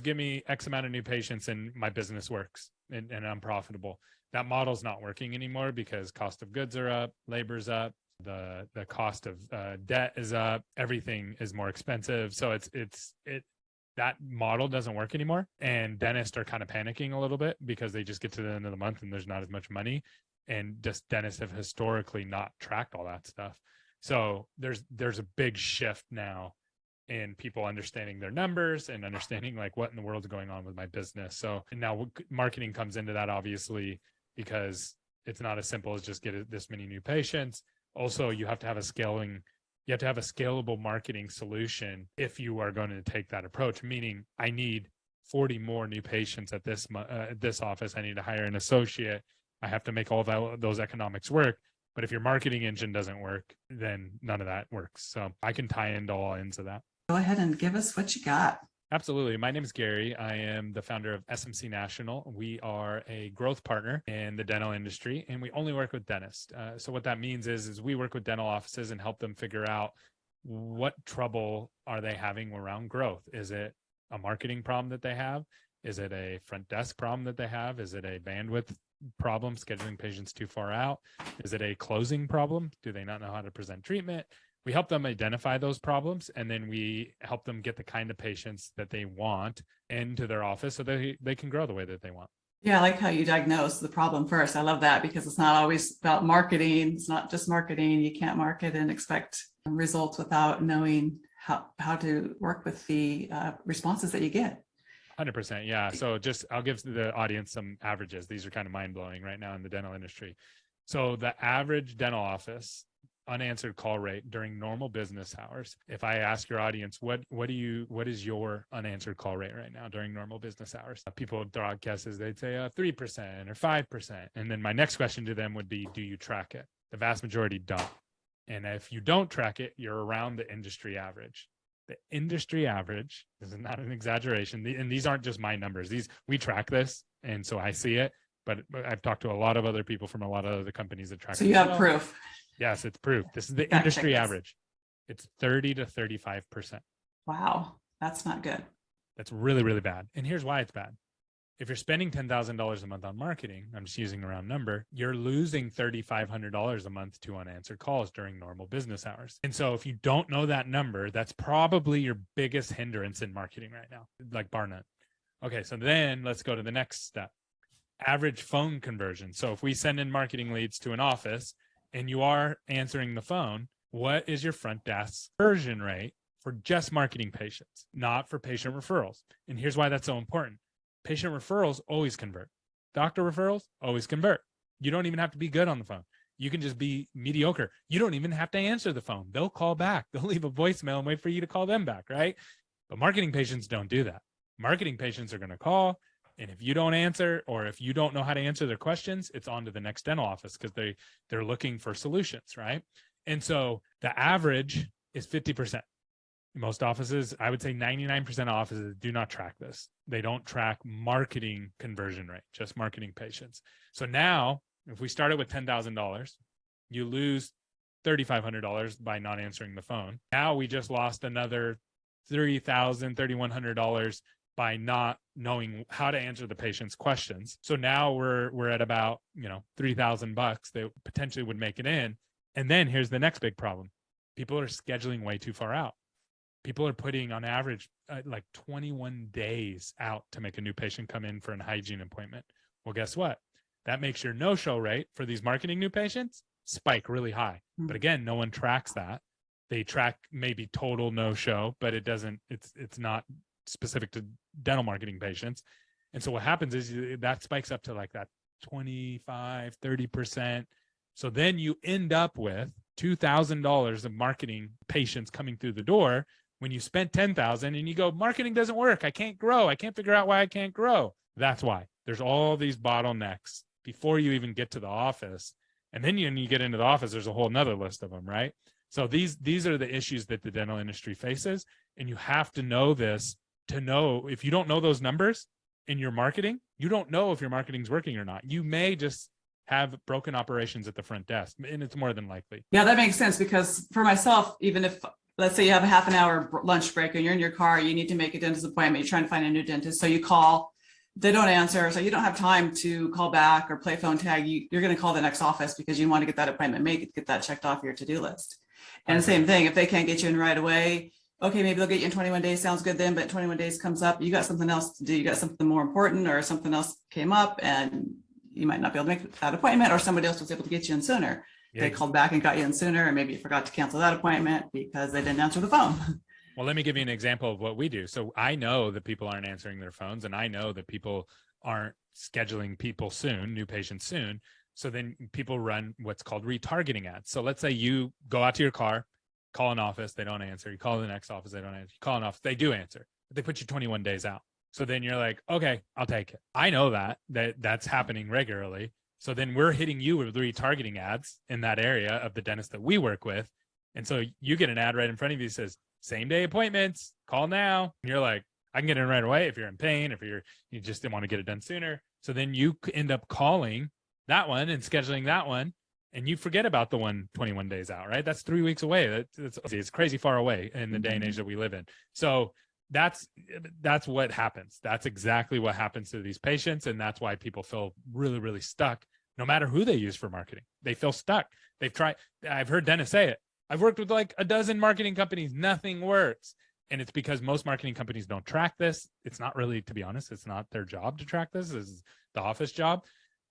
give me X amount of new patients and my business works and I'm profitable. That model's not working anymore because cost of goods are up, labor's up, the cost of debt is up, everything is more expensive. So that model doesn't work anymore. And dentists are kind of panicking a little bit because they just get to the end of the month and there's not as much money. And just dentists have historically not tracked all that stuff. So there's a big shift now in people understanding their numbers and understanding like what in the world is going on with my business. So now marketing comes into that, obviously, because it's not as simple as just get this many new patients. Also, you have to have a scalable marketing solution if you are going to take that approach, meaning I need 40 more new patients at this office. I need to hire an associate. I have to make all those economics work. But if your marketing engine doesn't work, then none of that works. So I can tie into all ends of that. Go ahead and give us what you got. Absolutely. My name is Gary. I am the founder of SMC National. We are a growth partner in the dental industry, and we only work with dentists. So what that means is we work with dental offices and help them figure out what trouble are they having around growth. Is it a marketing problem that they have? Is it a front desk problem that they have? Is it a bandwidth problem, scheduling patients too far out? Is it a closing problem? Do they not know how to present treatment? We help them identify those problems, and then we help them get the kind of patients that they want into their office so they can grow the way that they want. Yeah, I like how you diagnose the problem first. I love that because it's not always about marketing. It's not just marketing. You can't market and expect results without knowing how to work with the responses that you get. 100%. Yeah. So I'll give the audience some averages. These are kind of mind blowing right now in the dental industry. So the average dental office unanswered call rate during normal business hours. If I ask your audience, what is your unanswered call rate right now during normal business hours? People would throw out guesses. They'd say 3% or 5%. And then my next question to them would be, do you track it? The vast majority don't. And if you don't track it, you're around the industry average. The industry average, this is not an exaggeration, and these aren't just my numbers. We track this, and so I see it, but I've talked to a lot of other people from a lot of other companies that track it. So you have proof. Yes, it's proof. This is the industry average. It's 30 to 35%. Wow, that's not good. That's really, really bad. And here's why it's bad. If you're spending $10,000 a month on marketing, I'm just using a round number, you're losing $3,500 a month to unanswered calls during normal business hours. And so if you don't know that number, that's probably your biggest hindrance in marketing right now, like bar none. Okay, so then let's go to the next step. Average phone conversion. So if we send in marketing leads to an office and you are answering the phone, what is your front desk conversion rate for just marketing patients, not for patient referrals? And here's why that's so important. Patient referrals always convert. Doctor referrals always convert. You don't even have to be good on the phone. You can just be mediocre. You don't even have to answer the phone. They'll call back. They'll leave a voicemail and wait for you to call them back, right? But marketing patients don't do that. Marketing patients are going to call, and if you don't answer, or if you don't know how to answer their questions, it's on to the next dental office because they're looking for solutions, right? And so the average is 50%. Most offices, I would say 99% of offices do not track this. They don't track marketing conversion rate, just marketing patients. So now, if we started with $10,000, you lose $3,500 by not answering the phone. Now we just lost another $3,000, $3,100 by not knowing how to answer the patient's questions. So now we're at about $3,000 that potentially would make it in. And then here's the next big problem: people are scheduling way too far out. People are putting on average like 21 days out to make a new patient come in for an hygiene appointment. Well, guess what? That makes your no-show rate for these marketing new patients spike really high. Mm-hmm. But again, no one tracks that. They track maybe total no-show, but it's not specific to dental marketing patients. And so what happens is that spikes up to like that 25, 30%. So then you end up with $2,000 of marketing patients coming through the door when you spent $10,000 and you go, marketing doesn't work. I can't grow. I can't figure out why I can't grow. That's why there's all these bottlenecks before you even get to the office. And then when you get into the office, there's a whole nother list of them, right? So these are the issues that the dental industry faces. And you have to know this to know. If you don't know those numbers in your marketing, you don't know if your marketing's working or not. You may just have broken operations at the front desk, and it's more than likely. Yeah, that makes sense, because for myself, even if let's say you have a half an hour lunch break and you're in your car, you need to make a dentist appointment, you're trying to find a new dentist. So you call, they don't answer. So you don't have time to call back or play phone tag. You're going to call the next office because you want to get that appointment made, get that checked off your to-do list. And same thing, if they can't get you in right away, okay, maybe they'll get you in 21 days. Sounds good then, but 21 days comes up, you got something else to do. You got something more important or something else came up and you might not be able to make that appointment, or somebody else was able to get you in sooner. Yeah. They called back and got you in sooner, and maybe you forgot to cancel that appointment because they didn't answer the phone. Well, let me give you an example of what we do. So I know that people aren't answering their phones, and I know that people aren't scheduling people soon, new patients soon. So then people run what's called retargeting ads. So let's say you go out to your car, call an office, they don't answer. You call the next office, they don't answer. You call an office, they do answer, but they put you 21 days out. So then you're like, okay, I'll take it. I know that's happening regularly. So then we're hitting you with retargeting ads in that area of the dentist that we work with. And so you get an ad right in front of you that says, same day appointments, call now. And you're like, I can get in right away if you're in pain, if you just didn't want to get it done sooner. So then you end up calling that one and scheduling that one, and you forget about the one 21 days out, right? That's 3 weeks away. It's crazy far away in the day and age that we live in. So that's what happens. That's exactly what happens to these patients. And that's why people feel really, really stuck, no matter who they use for marketing. They feel stuck. I've heard dentists say it. I've worked with like a dozen marketing companies. Nothing works. And it's because most marketing companies don't track this. It's not really, to be honest, it's not their job to track this. This is the office job.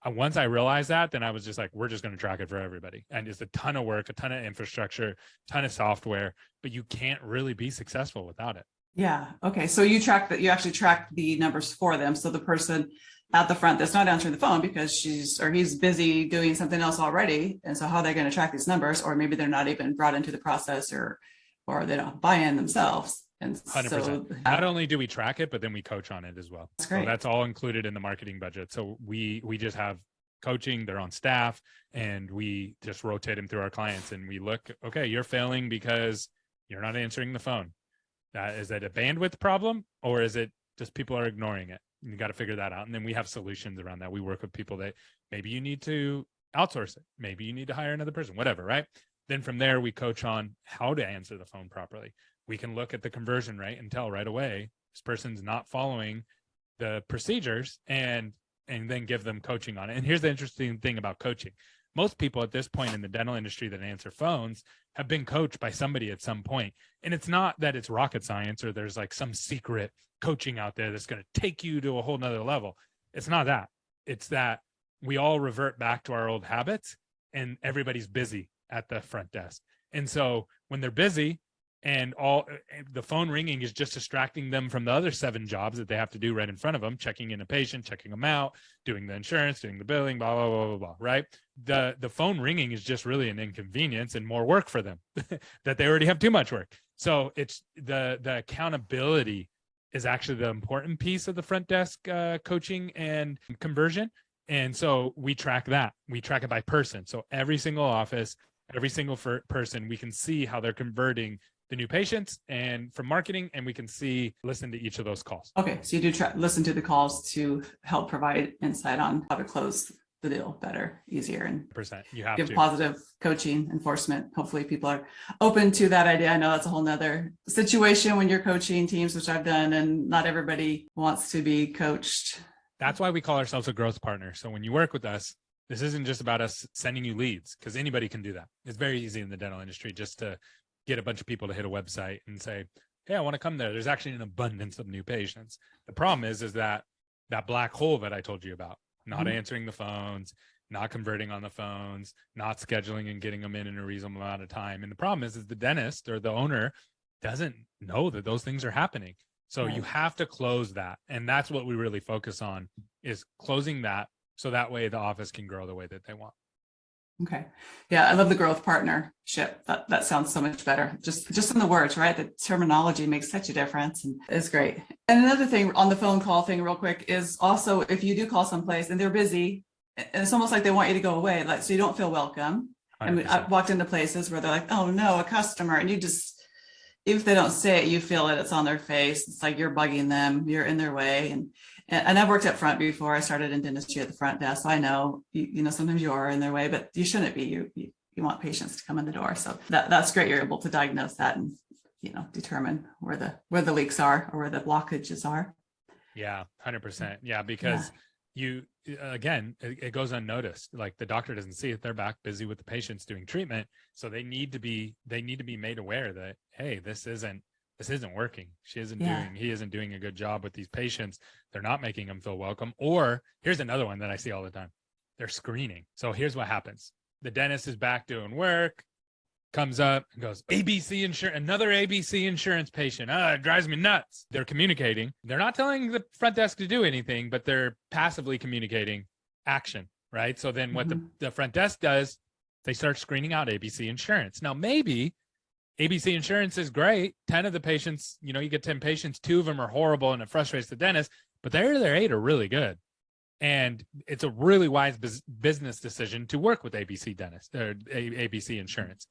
Once I realized that, then I was just like, we're just going to track it for everybody. And it's a ton of work, a ton of infrastructure, ton of software, but you can't really be successful without it. Yeah. Okay. So you actually track the numbers for them. So the person at the front that's not answering the phone because he's busy doing something else already. And so how are they going to track these numbers? Or maybe they're not even brought into the process or they don't buy in themselves. And 100%. So not only do we track it, but then we coach on it as well. That's great. So that's all included in the marketing budget. So we just have coaching, they're on staff, and we just rotate them through our clients. And we look, okay, you're failing because you're not answering the phone. Is that a bandwidth problem, or is it just people are ignoring it? You got to figure that out. And then we have solutions around that. We work with people that maybe you need to outsource it. Maybe you need to hire another person, whatever, right? Then from there, we coach on how to answer the phone properly. We can look at the conversion rate and tell right away this person's not following the procedures, and then give them coaching on it. And here's the interesting thing about coaching. Most people at this point in the dental industry that answer phones have been coached by somebody at some point. And it's not that it's rocket science or there's like some secret coaching out there that's going to take you to a whole nother level. It's not that. It's that we all revert back to our old habits, and everybody's busy at the front desk. And so when they're busy, and the phone ringing is just distracting them from the other 7 jobs that they have to do right in front of them, checking in a patient, checking them out, doing the insurance, doing the billing, blah, blah, blah, blah, blah, right? The phone ringing is just really an inconvenience and more work for them that they already have too much work. So it's the accountability is actually the important piece of the front desk coaching and conversion. And so we track that. We track it by person. So every single office, every single person, we can see how they're converting the new patients and from marketing, and we can listen to each of those calls. Okay. So you do listen to the calls to help provide insight on how to close the deal better, easier, and you have give to positive coaching enforcement. Hopefully people are open to that idea. I know that's a whole nother situation when you're coaching teams, which I've done, and not everybody wants to be coached. That's why we call ourselves a growth partner. So when you work with us, this isn't just about us sending you leads, because anybody can do that. It's very easy in the dental industry just to get a bunch of people to hit a website and say, hey, I want to come there. There's actually an abundance of new patients. The problem is that black hole that I told you about, not answering the phones, not converting on the phones, not scheduling and getting them in a reasonable amount of time. And the problem is the dentist or the owner doesn't know that those things are happening. So you have to close that. And that's what we really focus on, is closing that, so that way the office can grow the way that they want. Okay. Yeah, I love the growth partnership. That sounds so much better. Just in the words, right? The terminology makes such a difference, and it's great. And another thing on the phone call thing real quick is also, if you do call someplace and they're busy, and it's almost like they want you to go away, like, so you don't feel welcome. 100%. I mean, I've walked into places where they're like, oh no, a customer. And you just, if they don't say it, you feel it, it's on their face. It's like you're bugging them, you're in their way. And I've worked up front before. I started in dentistry at the front desk. So I know, you know, sometimes you are in their way, but you shouldn't be. You want patients to come in the door. So that's great. You're able to diagnose that and determine where the leaks are or where the blockages are. Yeah, 100%. Yeah, because again, it goes unnoticed. Like the doctor doesn't see it. They're back busy with the patients doing treatment. So they need to be made aware that, hey, this isn't working. He isn't doing a good job with these patients. They're not making them feel welcome. Or here's another one that I see all the time. They're screening. So here's what happens. The dentist is back doing work, comes up and goes, ABC insurance, another ABC insurance patient. It drives me nuts. They're communicating. They're not telling the front desk to do anything, but they're passively communicating action, right? So then what the front desk does, they start screening out ABC insurance. Now, maybe ABC insurance is great. 10 of the patients, you get 10 patients, 2 of them are horrible and it frustrates the dentist, but the other 8 are really good. And it's a really wise business decision to work with ABC dentist or ABC insurance.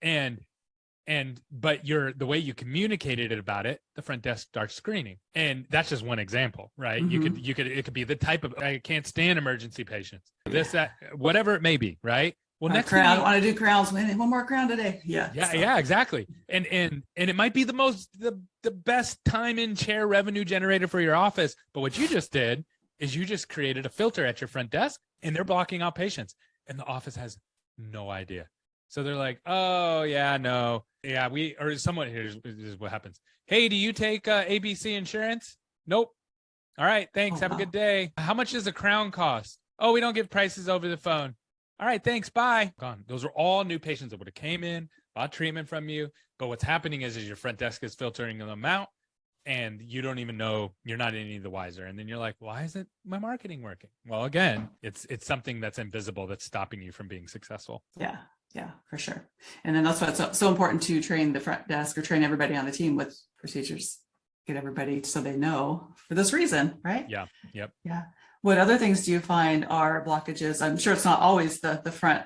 But the way you communicated about it, the front desk starts screening. And that's just one example, right? It could be the type of, I can't stand emergency patients, that, whatever it may be, right? Well, next crown, I want to do crowns. One more crown today. Yeah, exactly. And it might be the best time in chair revenue generator for your office. But what you just did is you just created a filter at your front desk and they're blocking out patients and the office has no idea. So they're like, oh yeah, no. Yeah, here's what happens. Hey, do you take ABC insurance? Nope. All right, thanks. Have a good day. How much does a crown cost? Oh, we don't give prices over the phone. All right, thanks. Bye. Gone. Those are all new patients that would have came in, bought treatment from you. But what's happening is your front desk is filtering them out and you don't even know, you're not any the wiser. And then you're like, why isn't my marketing working? Well, again, it's something that's invisible that's stopping you from being successful. Yeah, for sure. And then that's why it's so important to train the front desk or train everybody on the team with procedures, get everybody so they know for this reason, right? Yeah. Yep. Yeah. What other things do you find are blockages? I'm sure it's not always the front,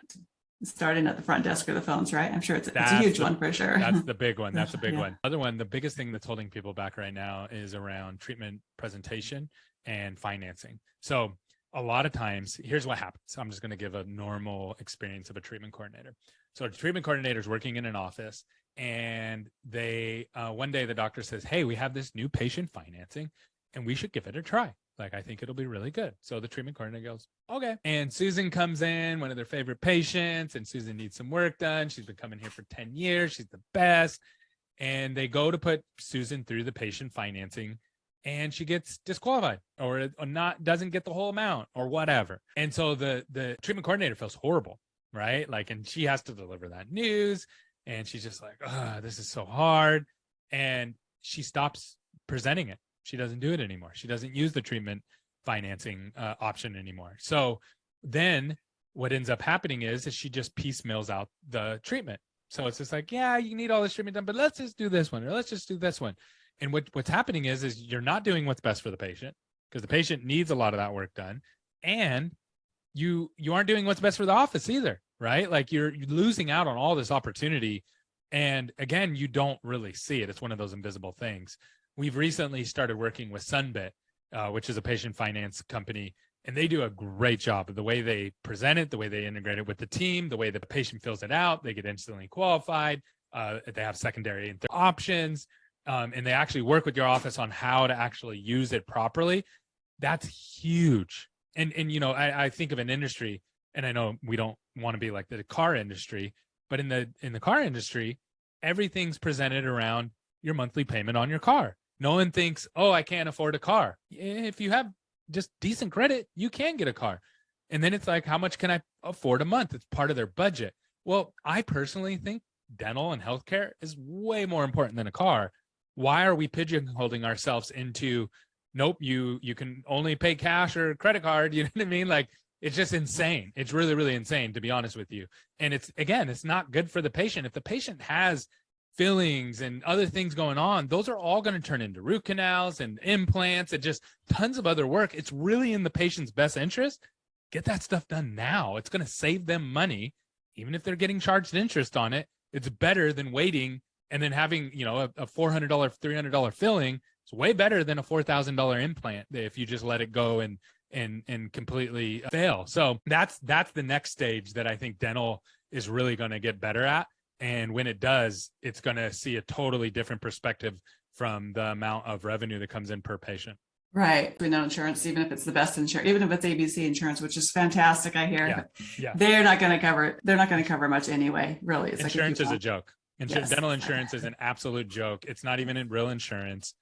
starting at the front desk or the phones, right? I'm sure it's a huge one for sure. That's the big one. That's a big one. Other one, the biggest thing that's holding people back right now is around treatment presentation and financing. So a lot of times, here's what happens. I'm just going to give a normal experience of a treatment coordinator. So a treatment coordinator is working in an office and they, one day the doctor says, hey, we have this new patient financing and we should give it a try. Like, I think it'll be really good. So the treatment coordinator goes, okay. And Susan comes in, one of their favorite patients, and Susan needs some work done. She's been coming here for 10 years. She's the best. And they go to put Susan through the patient financing and she gets disqualified or doesn't get the whole amount or whatever. And so the treatment coordinator feels horrible, right? Like, and she has to deliver that news and she's just like, this is so hard. And she stops presenting it. She doesn't do it anymore. She doesn't use the treatment financing option anymore. So then what ends up happening is she just piecemeals out the treatment. So it's just like, yeah, you need all this treatment done, but let's just do this one or let's just do this one. And what's happening is you're not doing what's best for the patient because the patient needs a lot of that work done. And you aren't doing what's best for the office either, right? Like you're losing out on all this opportunity. And again, you don't really see it. It's one of those invisible things. We've recently started working with Sunbit, which is a patient finance company, and they do a great job of the way they present it, the way they integrate it with the team, the way the patient fills it out. They get instantly qualified. They have secondary and third options, and they actually work with your office on how to actually use it properly. That's huge. And I think of an industry, and I know we don't want to be like the car industry, but in the car industry, everything's presented around your monthly payment on your car. No one thinks, oh, I can't afford a car. If you have just decent credit, you can get a car. And then it's like, how much can I afford a month? It's part of their budget. Well, I personally think dental and healthcare is way more important than a car. Why are we pigeonholing ourselves into, nope, you can only pay cash or credit card? You know what I mean? Like, it's just insane. It's really, really insane, to be honest with you. And it's not good for the patient. If the patient has fillings and other things going on, those are all going to turn into root canals and implants and just tons of other work. It's really in the patient's best interest. Get that stuff done now. It's going to save them money. Even if they're getting charged interest on it, it's better than waiting and then having, a $400, $300 filling. It's way better than a $4,000 implant if you just let it go and completely fail. So that's the next stage that I think dental is really going to get better at. And when it does, it's going to see a totally different perspective from the amount of revenue that comes in per patient. Right. We know insurance, even if it's the best insurance, even if it's ABC insurance, which is fantastic, I hear. Yeah. They're not going to cover it. They're not going to cover much anyway, really. It's insurance like is a joke. Yes. Dental insurance is an absolute joke. It's not even in real insurance.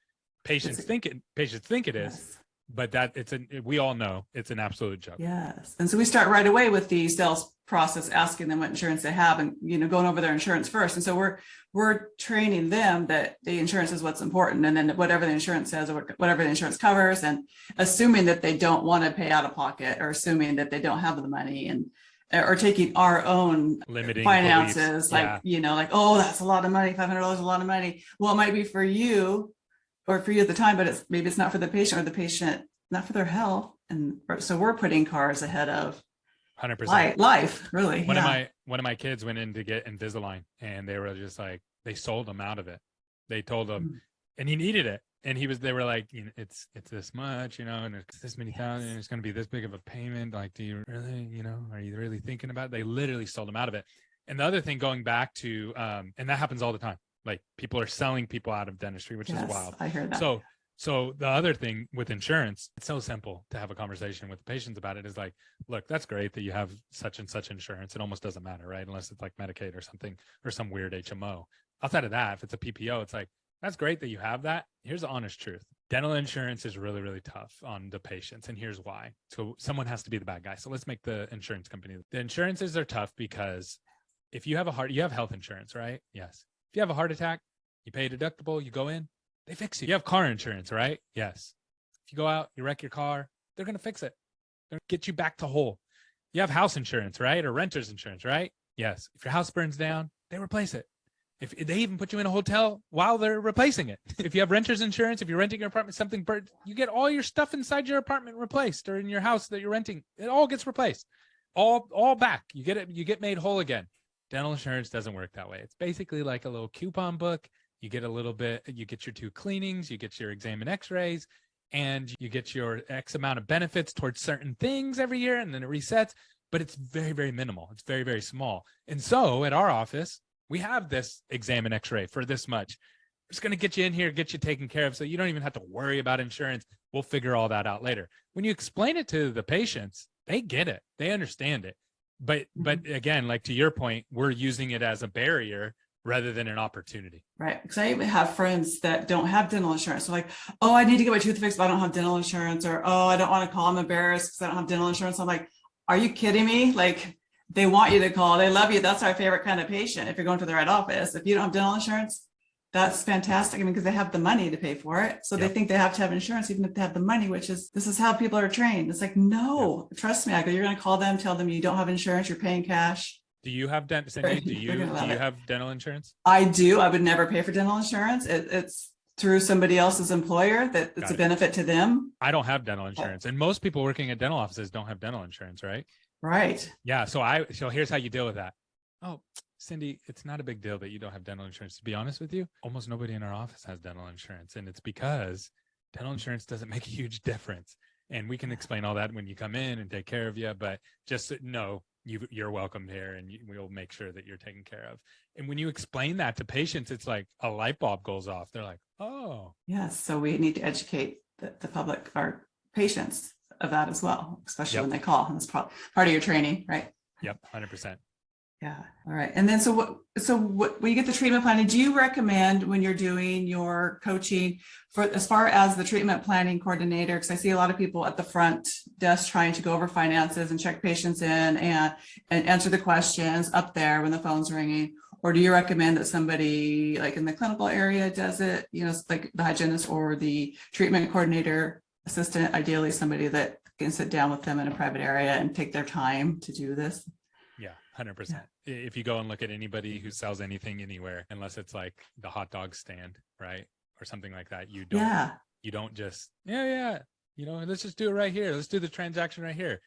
Patients think it is, yes. but we all know it's an absolute joke. Yes. And so we start right away with the sales process, asking them what insurance they have and, going over their insurance first. And so we're training them that the insurance is what's important. And then whatever the insurance says or whatever the insurance covers, and assuming that they don't want to pay out of pocket, or assuming that they don't have the money, and or taking our own limiting finances, beliefs. like, oh, that's a lot of money. $500 is a lot of money. Well, it might be for you or for you at the time, but maybe it's not for the patient, or the patient, not for their health. And so we're putting cars ahead of 100% life, really. One of my kids went in to get Invisalign, and they were just like, they sold him out of it. They told him, and he needed it. And they were like, it's this much, and it's this many thousand, and it's going to be this big of a payment. Like, do you really, are you really thinking about it? They literally sold him out of it. And the other thing, going back to, and that happens all the time. Like, people are selling people out of dentistry, which is wild. I heard that. So the other thing with insurance, it's so simple to have a conversation with the patients about it, is like, look, that's great that you have such and such insurance. It almost doesn't matter, right? Unless it's like Medicaid or something, or some weird HMO. Outside of that, if it's a PPO, it's like, that's great that you have that. Here's the honest truth. Dental insurance is really, really tough on the patients. And here's why. So someone has to be the bad guy. So let's make the insurance company. The insurances are tough because if you have you have health insurance, right? Yes. If you have a heart attack, you pay a deductible, you go in, they fix you. You have car insurance, right? Yes. If you go out, you wreck your car, they're going to fix it. They're going to get you back to whole. You have house insurance, right? Or renter's insurance, right? Yes. If your house burns down, they replace it. If they even put you in a hotel while they're replacing it. If you have renter's insurance, if you're renting your apartment, something burns, you get all your stuff inside your apartment replaced, or in your house that you're renting. It all gets replaced, all back. You get made whole again. Dental insurance doesn't work that way. It's basically like a little coupon book. You get a little bit, you get your 2 cleanings, you get your exam and x-rays, and you get your X amount of benefits towards certain things every year, and then it resets, but it's very, very minimal. It's very, very small. And so at our office, we have this exam and x-ray for this much. We're just going to get you in here, get you taken care of, so you don't even have to worry about insurance. We'll figure all that out later. When you explain it to the patients, they get it. They understand it. But again, like to your point, we're using it as a barrier rather than an opportunity. Right. Because I even have friends that don't have dental insurance. So like, oh, I need to get my tooth fixed, but I don't have dental insurance. Or, oh, I don't want to call. I'm embarrassed because I don't have dental insurance. I'm like, are you kidding me? Like, they want you to call. They love you. That's our favorite kind of patient. If you're going to the right office, if you don't have dental insurance, that's fantastic. I mean, because they have the money to pay for it. So they think they have to have insurance, even if they have the money, this is how people are trained. It's like, no, trust me. I go, you're going to call them, tell them you don't have insurance, you're paying cash. Do you have Cindy, do you have dental insurance? I do. I would never pay for dental insurance. It's through somebody else's employer that it's a benefit to them. I don't have dental insurance, and most people working at dental offices don't have dental insurance, right? Right. Yeah. So here's how you deal with that. Oh, Cindy, it's not a big deal that you don't have dental insurance. To be honest with you, almost nobody in our office has dental insurance, and it's because dental insurance doesn't make a huge difference. And we can explain all that when you come in and take care of you, but just know you're welcome here, and we'll make sure that you're taken care of. And when you explain that to patients, it's like a light bulb goes off. They're like, oh. Yes. So we need to educate the public, our patients, of that as well, especially when they call. And that's part of your training, right? Yep, 100%. Yeah. All right. And then so when you get the treatment planning, do you recommend when you're doing your coaching for as far as the treatment planning coordinator? Because I see a lot of people at the front desk trying to go over finances and check patients in and answer the questions up there when the phone's ringing. Or do you recommend that somebody like in the clinical area does it, like the hygienist or the treatment coordinator assistant, ideally somebody that can sit down with them in a private area and take their time to do this? Yeah, 100%. If you go and look at anybody who sells anything anywhere, unless it's like the hot dog stand, right? Or something like that, you don't just, let's just do it right here. Let's do the transaction right here.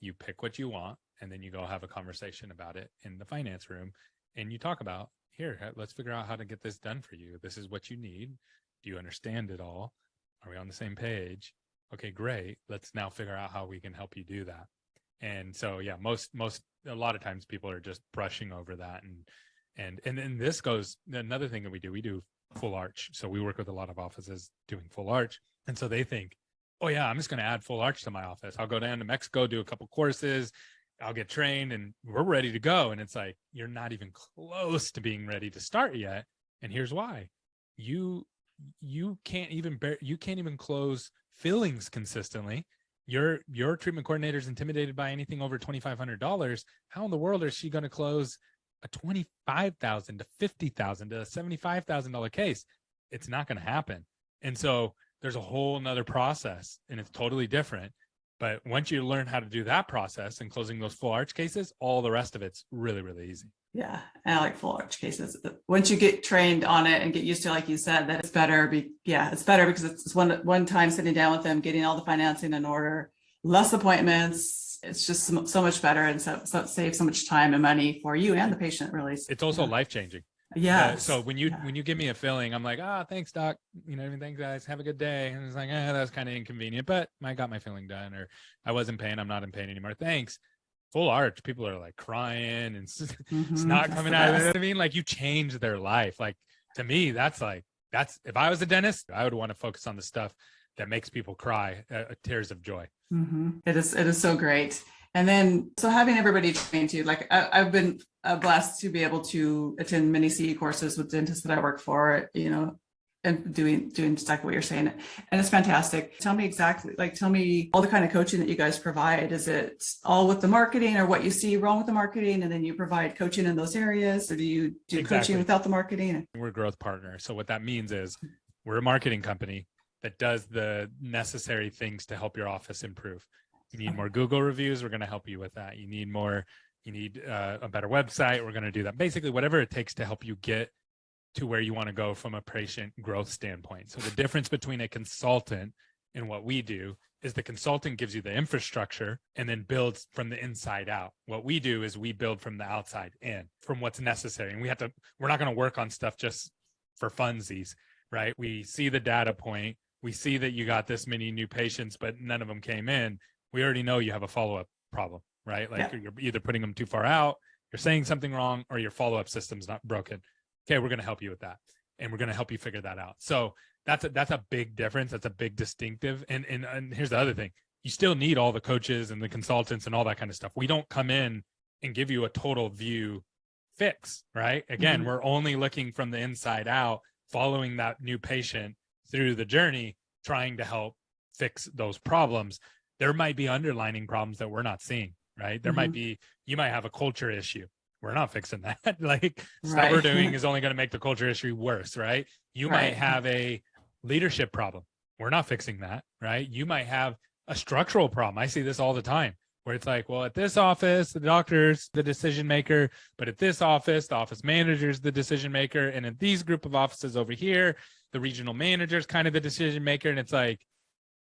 You pick what you want, and then you go have a conversation about it in the finance room, and you talk about, here, let's figure out how to get this done for you. This is what you need. Do you understand it all? Are we on the same page? Okay, great. Let's now figure out how we can help you do that. And so, a lot of times people are just brushing over that, and And then this goes, another thing that we do full arch. So we work with a lot of offices doing full arch. And so they think, oh yeah, I'm just going to add full arch to my office. I'll go down to Mexico, do a couple courses, I'll get trained, and we're ready to go. And it's like, you're not even close to being ready to start yet. And here's why. You can't even close fillings consistently. Your treatment coordinator is intimidated by anything over $2,500. How in the world is she going to close a $25,000 to $50,000 to a $75,000 case? It's not going to happen. And so there's a whole nother process, and it's totally different. But once you learn how to do that process and closing those full arch cases, all the rest of it's really, really easy. Yeah, I like full arch cases. Once you get trained on it and get used to, like you said, that it's better. It's better because it's one time sitting down with them, getting all the financing in order, less appointments. It's just so much better, and so it saves so much time and money for you and the patient. Really, it's also life-changing. Yeah. So when you give me a filling, I'm like, thanks, doc. Thanks, guys. Have a good day. And it's like, that was kind of inconvenient, but I got my filling done, or I was in pain. I'm not in pain anymore. Thanks. Full arch, people are like crying and it's not coming out. You know what I mean? Like, you change their life. Like, to me, that's if I was a dentist, I would want to focus on the stuff that makes people cry, tears of joy. It is so great. And then, so having everybody trained too, like I've been blessed to be able to attend many CE courses with dentists that I work for, and doing exactly what you're saying. And it's fantastic. Tell me all the kind of coaching that you guys provide. Is it all with the marketing, or what you see wrong with the marketing, and then you provide coaching in those areas? Or do you do coaching without the marketing? We're a growth partner. So what that means is we're a marketing company that does the necessary things to help your office improve. You need more Google reviews, we're going to help you with that. You need a better website, we're going to do that. Basically, whatever it takes to help you get to where you want to go from a patient growth standpoint. So the difference between a consultant and what we do is the consultant gives you the infrastructure and then builds from the inside out. What we do is we build from the outside in, from what's necessary. And we're not going to work on stuff just for funsies, right? We see the data point. We see that you got this many new patients, but none of them came in. We already know you have a follow-up problem, right? Like, you're either putting them too far out, you're saying something wrong, or your follow-up system's not broken. Okay, we're going to help you with that. And we're going to help you figure that out. So that's a big difference. That's a big distinctive. And here's the other thing. You still need all the coaches and the consultants and all that kind of stuff. We don't come in and give you a total view fix, right? Again, we're only looking from the inside out, following that new patient through the journey, trying to help fix those problems. There might be underlining problems that we're not seeing, right? You might have a culture issue. We're not fixing that. Stuff we're doing is only going to make the culture issue worse, right? You might have a leadership problem. We're not fixing that, right? You might have a structural problem. I see this all the time, where it's like, well, at this office, the doctor's the decision maker, but at this office, the office manager's the decision maker. And at these group of offices over here, the regional manager's kind of the decision maker. And it's like,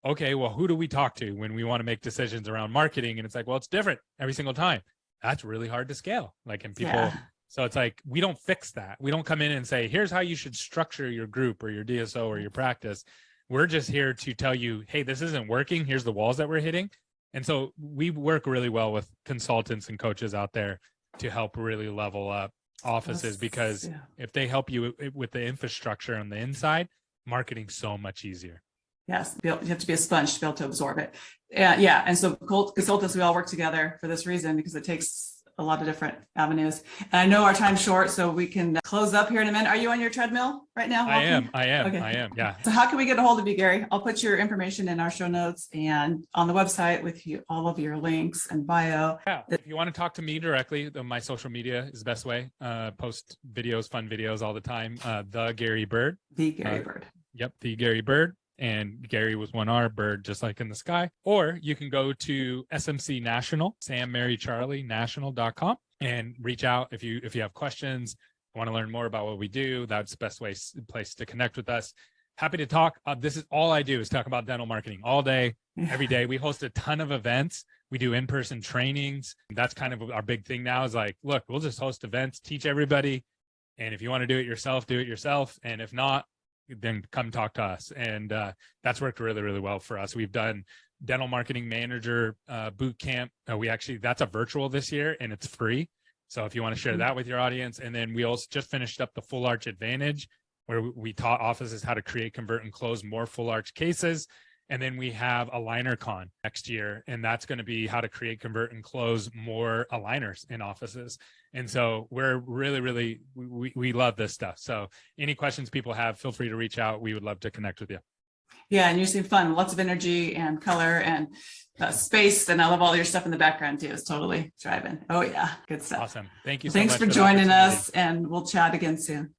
okay, well, who do we talk to when we want to make decisions around marketing? And it's like, well, it's different every single time. That's really hard to scale. So it's like, we don't fix that. We don't come in and say, here's how you should structure your group or your DSO or your practice. We're just here to tell you, hey, this isn't working. Here's the walls that we're hitting. And so we work really well with consultants and coaches out there to help really level up offices, because if they help you with the infrastructure on the inside, marketing's so much easier. Yes, you have to be a sponge to be able to absorb it. And so consultants, we all work together for this reason, because it takes a lot of different avenues. And I know our time's short, so we can close up here in a minute. Are you on your treadmill right now? I am. Okay. I am. Yeah. So how can we get a hold of you, Gary? I'll put your information in our show notes and on the website with all of your links and bio. Yeah. If you want to talk to me directly, my social media is the best way. Post videos, fun videos all the time. The Gary Bird. The Gary Bird. Yep. The Gary Bird. And Gary was 1R, bird just like in the sky. Or you can go to SMC National, Sam Mary Charlie National.com, and reach out if you have questions, want to learn more about what we do. That's the best place to connect with us. Happy to talk. This is all I do is talk about dental marketing all day, every day. We host a ton of events. We do in-person trainings. That's kind of our big thing now, is like, look, we'll just host events, teach everybody. And if you want to do it yourself, do it yourself. And if not, then come talk to us. And that's worked really, really well for us. We've done dental marketing manager boot camp. That's a virtual this year, and it's free. So if you want to share that with your audience. And then we also just finished up the Full Arch Advantage, where we taught offices how to create, convert, and close more full arch cases. And then we have AlignerCon next year, and that's going to be how to create, convert, and close more aligners in offices. And so we're really, we love this stuff. So any questions people have, feel free to reach out. We would love to connect with you. Yeah, and you seem fun, lots of energy and color and space. And I love all your stuff in the background too. It's totally driving. Oh yeah, good stuff. Awesome. Thank you so Thanks much for joining us, and we'll chat again soon.